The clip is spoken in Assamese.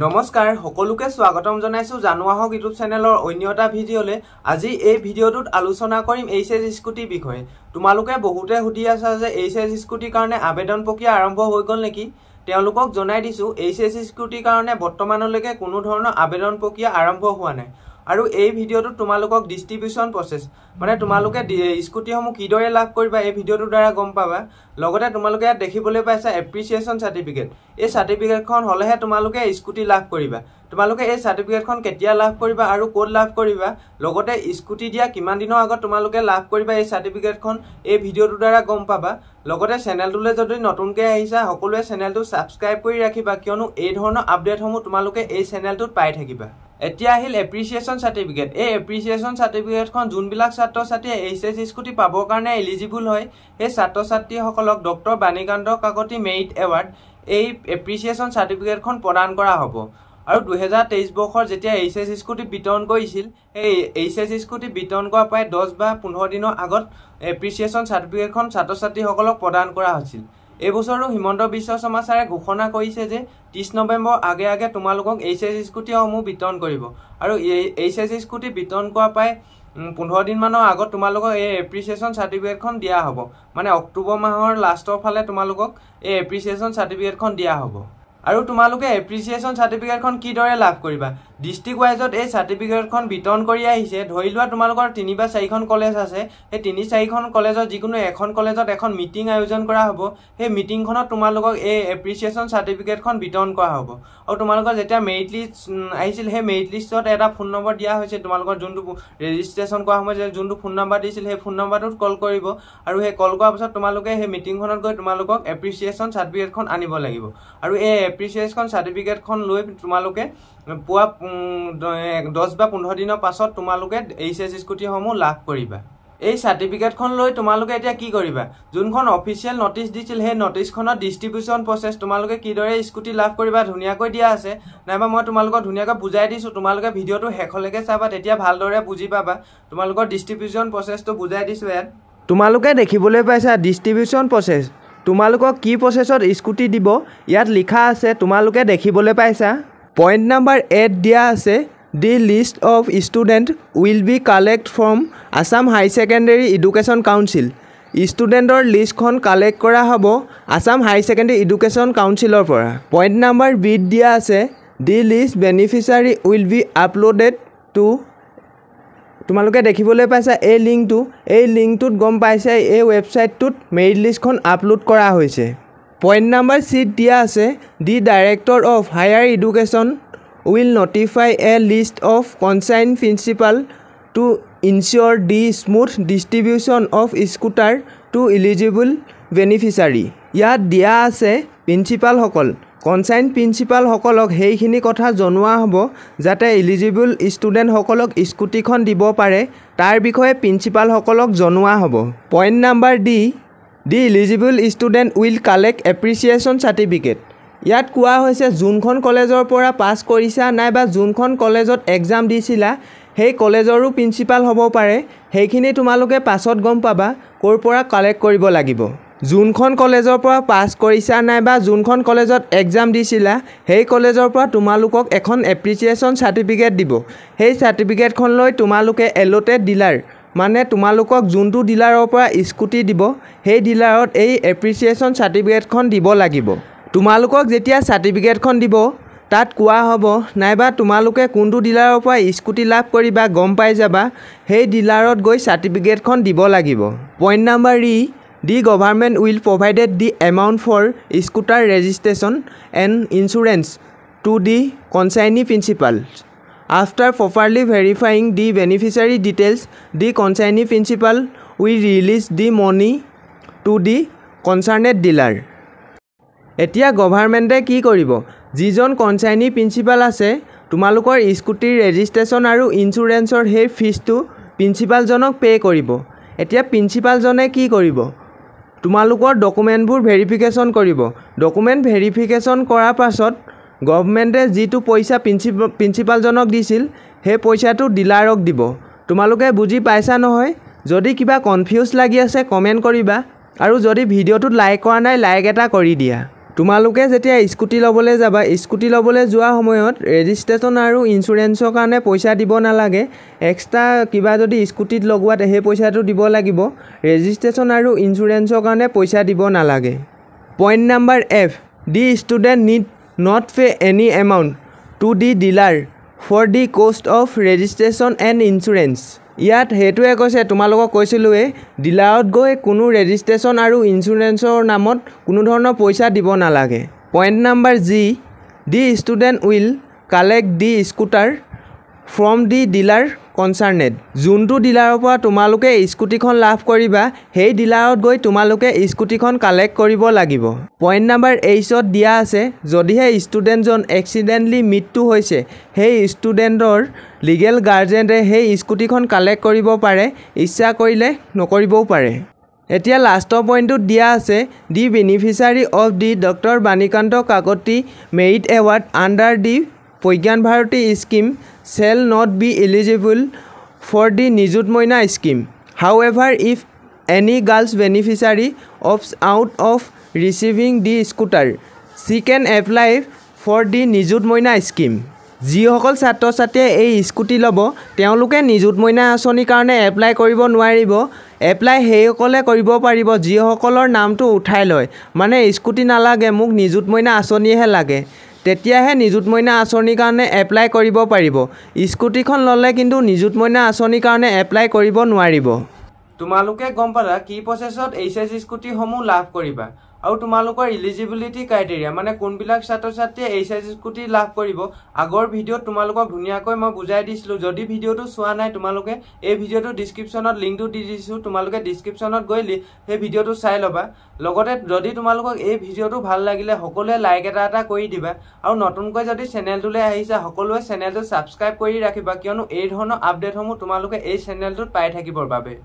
নমস্কাৰ সকলোকে স্বাগতম জনাইছো জানুৱাহক ইউটিউব চেনেলৰ অন্য এটা ভিডিঅ'লে। আজি এই ভিডিঅ'টোত আলোচনা কৰিম এইচএছ স্কুটি বিষয়ে। তোমালোকে বহুতে সুধি আছা যে এইচএছ স্কুটিৰ কাৰণে আবেদন প্ৰক্ৰিয়া আৰম্ভ হৈ গ'ল নেকি? তেওঁলোকক জনাই দিছো এইচএছ স্কুটিৰ কাৰণে বৰ্তমানলৈকে কোনো ধৰণৰ আবেদন প্ৰক্ৰিয়া আৰম্ভ হোৱা নাই। আৰু এই ভিডিঅ'টোত তোমালোকক ডিস্ট্ৰিবিউশন প্ৰসেস মানে তোমালোকে স্কুটিসমূহ কিদৰে লাভ কৰিবা এই ভিডিঅ'টোৰ দ্বাৰা গম পাবা। লগতে তোমালোকে ইয়াত দেখিবলৈ পাইছা এপ্ৰিচিয়েশ্যন সাৰ্টিফিকেট। এই সাৰ্টিফিকেটখন হলেহে তোমালোকে স্কুটি লাভ কৰিবা। তোমালোকে এই সাৰ্টিফিকেটখন কেতিয়া লাভ কৰিবা আৰু ক'ত লাভ কৰিবা, লগতে স্কুটি দিয়া কিমান দিনৰ আগত তোমালোকে লাভ কৰিবা এই সাৰ্টিফিকেটখন এই ভিডিঅ'টোৰ দ্বাৰা গম পাবা। লগতে চেনেলটোলৈ যদি নতুনকৈ আহিছা সকলোৱে চেনেলটো সাবস্ক্ৰাইব কৰি ৰাখিবা, কিয়নো এই ধৰণৰ আপডেটসমূহ তোমালোকে এই চেনেলটোত পাই থাকিবা। এতিয়া আহিল এপ্ৰিচিয়েশ্যন সাৰ্টিফিকেট। এই এপ্ৰিচিয়েশ্যন সাৰ্টিফিকেটখন যোনবিলাক ছাত্ৰ ছাত্ৰীয়ে এইচএছ স্কুটি পাবৰ কাৰণে এলিজিবল হয় সেই ছাত্ৰ ছাত্ৰীসকলক doctor Banikanta Kakati merit award এই এপ্ৰিচিয়েশ্যন সাৰ্টিফিকেটখন প্ৰদান কৰা হ'ব। আৰু 2023 বৰ্ষৰ যেতিয়া এইচএছ স্কুটি বিতৰণ কৰিছিল সেই এইচএছ স্কুটি বিতৰণ কৰাৰ প্ৰায় 10 বা 15 দিনৰ আগত এপ্ৰিচিয়েশ্যন সাৰ্টিফিকেটখন ছাত্ৰ ছাত্ৰীসকলক প্ৰদান কৰা হৈছিল। এই বছৰো হিমন্ত বিশ্ব শৰ্মা ছাৰে ঘোষণা কৰিছে যে 30 নৱেম্বৰ আগে আগে তোমালোকক এইচএছ স্কুটিসমূহ বিতৰণ কৰিব। আৰু এইচএছ স্কুটি বিতৰণ কৰাৰ প্ৰায় 15 দিন মানৰ আগত তোমালোকক এই এপ্ৰিচিয়েশ্যন সাৰ্টিফিকেটখন দিয়া হ'ব। মানে অক্টোবৰ মাহৰ লাষ্টৰ ফালে তোমালোকক এই এপ্ৰিচিয়েশ্যন সাৰ্টিফিকেটখন দিয়া হ'ব। আৰু তোমালোকে এপ্ৰিচিয়েশ্যন সাৰ্টিফিকেটখন কিদৰে লাভ কৰিবা, ডিস্ট্ৰিক্ট ৱাইজত এই সাৰ্টিফিকেটখন বিতৰণ কৰি আহিছে। ধৰি লোৱা তোমালোকৰ 3 বা 4খন কলেজ আছে, সেই 3-4খন কলেজত যিকোনো এখন কলেজত এখন মিটিং আয়োজন কৰা হ'ব। সেই মিটিংখনত তোমালোকক এই এপ্ৰিচিয়েশ্যন সাৰ্টিফিকেটখন বিতৰণ কৰা হ'ব। আৰু তোমালোকৰ যেতিয়া মেৰিট লিষ্ট আহিছিল সেই মেৰিট লিষ্টত এটা ফোন নম্বৰ দিয়া হৈছে। তোমালোকৰ যোনটো ৰেজিষ্ট্ৰেশ্যন কৰা সময়ত যোনটো ফোন নম্বৰ দিছিল সেই ফোন নম্বৰটোত কল কৰিব। আৰু সেই কল কৰাৰ পিছত তোমালোকে সেই মিটিংখনত গৈ তোমালোকক এপ্ৰিচিয়েশ্যন সাৰ্টিফিকেটখন আনিব লাগিব। আৰু এই এপ্ৰিচিয়েশ্যন সাৰ্টিফিকেটখন লৈ তোমালোকে পুৱা 10 বা 15 দিনৰ পাছত তোমালোকে এইচএছ স্কুটিসমূহ লাভ কৰিবা। এই সাৰ্টিফিকেটখন লৈ তোমালোকে এতিয়া কি কৰিবা, যোনখন অফিচিয়েল নটিচ দিছিল সেই নটিচখনত ডিস্ট্ৰিবিউশন প্ৰসেস তোমালোকে কিদৰে স্কুটি লাভ কৰিবা ধুনীয়াকৈ দিয়া আছে। নাইবা মই তোমালোকক ধুনীয়াকৈ বুজাই দিছো, তোমালোকে ভিডিঅ'টো শেষলৈকে চাবা, তেতিয়া ভালদৰে বুজি পাবা। তোমালোকৰ ডিস্ট্ৰিবিউশন প্ৰসেসটো বুজাই দিছো ইয়াত। তোমালোকে দেখিবলৈ পাইছা ডিস্ট্ৰিবিউশন প্ৰসেস। তোমালোকক কি প্ৰসেছত স্কুটি দিব ইয়াত লিখা আছে, তোমালোকে দেখিবলৈ পাইছা। পইণ্ট নাম্বাৰ 8 দিয়া আছে, the list of student will be collect from Assam high secondary education council. ষ্টুডেণ্টৰ লিষ্টখন কালেক্ট কৰা হ'ব আছাম হাই ছেকেণ্ডেৰী এডুকেশ্যন কাউন্সিলৰ পৰা। পইণ্ট নাম্বাৰ বিত দিয়া আছে, the list beneficiary will be uploaded to. তোমালোকে দেখিবলৈ পাইছা এই লিংকটোত গম পাইছে এই ৱেবছাইটটোত মেৰিট লিষ্টখন আপলোড কৰা হৈছে। পইণ্ট নাম্বাৰ চিত দিয়া আছে, the director of higher education will notify a list of concern principal to ensure the smooth distribution of scooter to eligible beneficiary. ইয়াত দিয়া আছে প্ৰিন্সিপালসকল, কনচাৰ্ণ প্ৰিন্সিপালসকলক সেইখিনি কথা জনোৱা হ'ব যাতে ইলিজিবল ষ্টুডেণ্টসকলক স্কুটিখন দিব পাৰে, তাৰ বিষয়ে প্ৰিন্সিপালসকলক জনোৱা হ'ব। Point number the eligible student will collect appreciation certificate. ইয়াত কোৱা হৈছে যোনখন কলেজৰ পৰা পাছ কৰিছা নাইবা যোনখন কলেজত এক্সাম দিছিলা সেই কলেজৰো প্ৰিন্সিপাল হ'ব পাৰে। সেইখিনি তোমালোকে পাছত গম পাবা ক'ৰ পৰা কালেক্ট কৰিব লাগিব। যোনখন কলেজৰ পৰা পাছ কৰিছা নাইবা যোনখন কলেজত এক্সাম দিছিলা সেই কলেজৰ পৰা তোমালোকক এখন এপ্ৰিচিয়েশ্যন সাৰ্টিফিকেট দিব। সেই সাৰ্টিফিকেটখন লৈ তোমালোকে এলটেড ডিলাৰ মানে তোমালোকক যোনটো ডিলাৰৰ পৰা স্কুটি দিব সেই ডিলাৰত এই এপ্ৰিচিয়েশ্যন সাৰ্টিফিকেটখন দিব লাগিব। তোমালোকক যেতিয়া সাৰ্টিফিকেটখন দিব তাত কোৱা হ'ব নাইবা তোমালোকে কোনটো ডিলাৰৰ পৰা স্কুটি লাভ কৰিবা গম পাই যাবা, সেই ডিলাৰত গৈ সাৰ্টিফিকেটখন দিব লাগিব। Point number the government will provided the amount for scooter registration and insurance to the concerned principal. After properly verifying the beneficiary details the concerned principal will release the money to the concerned dealer. এতিয়া গভৰ্ণমেণ্টে কি কৰিব, যিজন কনচাৰ্ণি প্ৰিন্সিপাল আছে তোমালোকৰ স্কুটিৰ ৰেজিষ্ট্ৰেশ্যন আৰু ইঞ্চুৰেঞ্চৰ সেই ফিজটো প্ৰিন্সিপালজনক পে' কৰিব। এতিয়া প্ৰিন্সিপালজনে কি কৰিব, তোমালোকৰ ডকুমেণ্টবোৰ ভেৰিফিকেশ্যন কৰিব। ডকুমেণ্ট ভেৰিফিকেশ্যন কৰাৰ পাছত গভৰ্ণমেণ্টে যিটো পইচা প্ৰিন্সিপালজনক দিছিল সেই পইচাটো ডিলাৰক দিব। তোমালোকে বুজি পাইছা নহয়? যদি কিবা কনফিউজ লাগি আছে কমেণ্ট কৰিবা, আৰু যদি ভিডিঅ'টোত লাইক কৰা নাই লাইক এটা কৰি দিয়া। তোমালোকে যেতিয়া স্কুটি ল'বলৈ যাবা স্কুটি ল'বলৈ যোৱা সময়ত ৰেজিষ্ট্ৰেশ্যন আৰু ইঞ্চুৰেঞ্চৰ কাৰণে পইচা দিব নালাগে এক্সট্ৰা কিবা যদি স্কুটিত লগোৱাত সেই পইচাটো দিব লাগিব ৰেজিষ্ট্ৰেশ্যন আৰু ইঞ্চুৰেঞ্চৰ কাৰণে পইচা দিব নালাগে point number F the student need not pay any amount to the dealer for the cost of registration and insurance ইয়াত সেইটোৱে কৈছে তোমালোকক কৈছিলোঁৱেই ডিলাৰত গৈ কোনো ৰেজিষ্ট্ৰেশ্যন আৰু ইঞ্চুৰেঞ্চৰ নামত কোনো ধৰণৰ পইচা দিব নালাগে point number G the student will collect the scooter from the dealer concerned যোনটো ডিলাৰৰ পৰা তোমালোকে স্কুটিখন লাভ কৰিবা সেই ডিলাৰত গৈ তোমালোকে স্কুটিখন কালেক্ট কৰিব লাগিব পইণ্ট নাম্বাৰ Hত দিয়া আছে যদিহে ষ্টুডেণ্টজন এক্সিডেণ্টলি মৃত্যু হৈছে সেই ষ্টুডেণ্টৰ লিগেল গাৰ্জেনে সেই স্কুটিখন কালেক্ট কৰিব পাৰে ইচ্ছা কৰিলে নকৰিবও পাৰে এতিয়া লাষ্টৰ পইণ্টটোত দিয়া আছে the beneficiary of the doctor Banikanta Kakati merit award under the Pragyan Bharati scheme shall not be eligible for the Nijut Moina scheme. However, if any girl's beneficiary opts out of receiving the scooter, she can apply for the Nijut Moina scheme. যিসকল ছাত্ৰ ছাত্ৰীয়ে এই স্কুটি ল'ব তেওঁলোকে নিযুত মইনা আঁচনিৰ কাৰণে এপ্লাই কৰিব নোৱাৰিব এপ্লাই সেইসকলে কৰিব পাৰিব যিসকলৰ নামটো উঠাই লয় মানে স্কুটি নালাগে মোক নিযুত মইনা আঁচনিহে লাগে তেতিয়াহে নিযুত মইনা আঁচনিৰ কাৰণে এপ্লাই কৰিব পাৰিব স্কুটিখন ল'লে কিন্তু নিযুত মইনা আঁচনিৰ কাৰণে এপ্লাই কৰিব নোৱাৰিব তোমালোকে গম পালা কি প্ৰচেছত এইচএছ স্কুটিসমূহ লাভ কৰিবা আৰু তোমালোকৰ এলিজিবিলিটি ক্ৰাইটেৰিয়া মানে কোনবিলাক ছাত্ৰ ছাত্ৰীয়ে এইচএছ স্কুটি লাভ কৰিব আগৰ ভিডিঅ'ত তোমালোকক ধুনীয়াকৈ মই বুজাই দিছিলোঁ যদি ভিডিঅ'টো চোৱা নাই তোমালোকে এই ভিডিঅ'টো ডিছক্ৰিপশ্যনত লিংকটো দি দিছোঁ তোমালোকে ডিছক্ৰিপশ্যনত গৈ সেই ভিডিঅ'টো চাই ল'বা লগতে যদি তোমালোকক এই ভিডিঅ'টো ভাল লাগিলে সকলোৱে লাইক এটা কৰি দিবা আৰু নতুনকৈ যদি চেনেলটোলৈ আহিছা সকলোৱে চেনেলটো ছাবস্ক্ৰাইব কৰি ৰাখিবা কিয়নো এই ধৰণৰ আপডেটসমূহ তোমালোকে এই চেনেলটোত পাই থাকিবৰ বাবে